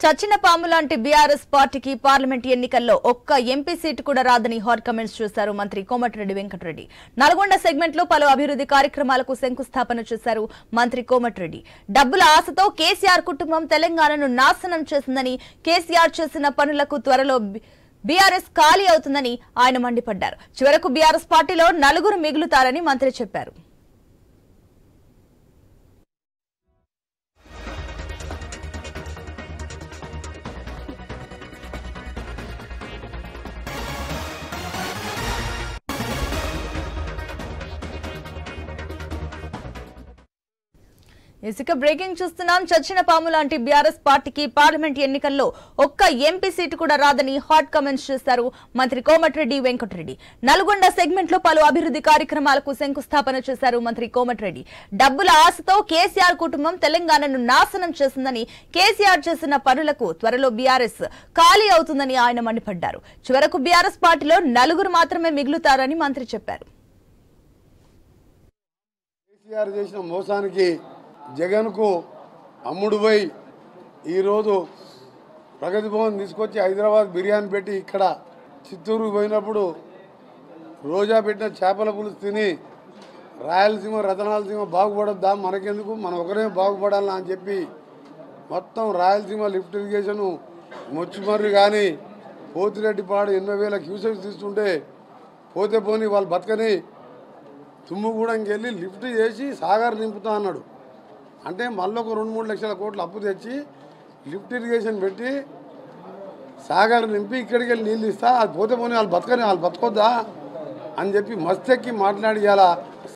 చచ్చిన పాము లాంటి బీఆర్ఎస్ పార్టీకి పార్లమెంట్ ఎన్నికల్లో ఒక్క ఎంపీ సీటు కూడా రాదని హాట్ కామెంట్స్ చేశారు మంత్రి కోమటిరెడ్డి వెంకటరెడ్డి. నల్గొండ సెగ్మెంట్ లో పలు అభివృద్ధి కార్యక్రమాలకు శంకుస్థాపన చేశారు మంత్రి కోమటిరెడ్డి. డబ్బుల ఆశతో కేసీఆర్ కుటుంబం తెలంగాణను నాశనం చేసిందని, కేసీఆర్ చేసిన పనులకు త్వరలో బీఆర్ఎస్ ఖాళీ అవుతుందని ఆయన మండిపడ్డారు. చివరకు బీఆర్ఎస్ పార్టీలో నలుగురు మిగులుతారని మంత్రి చెప్పారు. ఇసుక బ్రేకింగ్ చూస్తున్నాం. చచ్చిన పాము లాంటి బీఆర్ఎస్ పార్టీకి పార్లమెంట్ ఎన్నికల్లో ఒక్క ఎంపీ సీటు కూడా రాదని హాట్ కామెంట్స్ చేశారు మంత్రి కోమటిరెడ్డి వెంకటరెడ్డి. నల్గొండ సెగ్మెంట్ లో పలు అభివృద్ధి కార్యక్రమాలకు శంకుస్థాపన చేశారు మంత్రి కోమటిరెడ్డి. డబ్బుల ఆశతో కేసీఆర్ కుటుంబం తెలంగాణను నాశనం చేసిందని, కేసీఆర్ చేసిన పనులకు త్వరలో బీఆర్ఎస్ ఖాళీ అవుతుందని ఆయన మండిపడ్డారు. చివరకు బీఆర్ఎస్ పార్టీలో నలుగురు మాత్రమే మిగులుతారని మంత్రి చెప్పారు. కేసీఆర్ చేసిన మోసానికి జగన్కు అమ్ముడుపోయి ఈరోజు ప్రగతి భవన్ తీసుకొచ్చి హైదరాబాద్ బిర్యానీ పెట్టి ఇక్కడ చిత్తూరుకు పోయినప్పుడు రోజా పెట్టిన చేపల పులుసు తిని రాయలసీమ రతనాలసీమ బాగుపడద్దా, మనకెందుకు, మనం ఒకరే బాగుపడాలా అని చెప్పి మొత్తం రాయలసీమ లిఫ్ట్ ఇరిగేషను మొచ్చిమర్రి కానీ పోతిరెడ్డిపాడు 80,000 క్యూసెక్స్ తీసుకుంటే పోతే పోని వాళ్ళు బతకని తుమ్ముగూడెంకి వెళ్ళి లిఫ్ట్ చేసి సాగర్ నింపుతా అన్నాడు. అంటే మళ్ళీ ఒక 2-3 లక్షల కోట్లు అప్పు తెచ్చి లిఫ్ట్ ఇరిగేషన్ పెట్టి సాగర్ నింపి ఇక్కడికి వెళ్ళి నీళ్ళు ఇస్తా, అది పోతే పోనీ వాళ్ళు బతకని, వాళ్ళు బతకొద్దా అని చెప్పి మస్తెక్కి మాట్లాడి ఇలా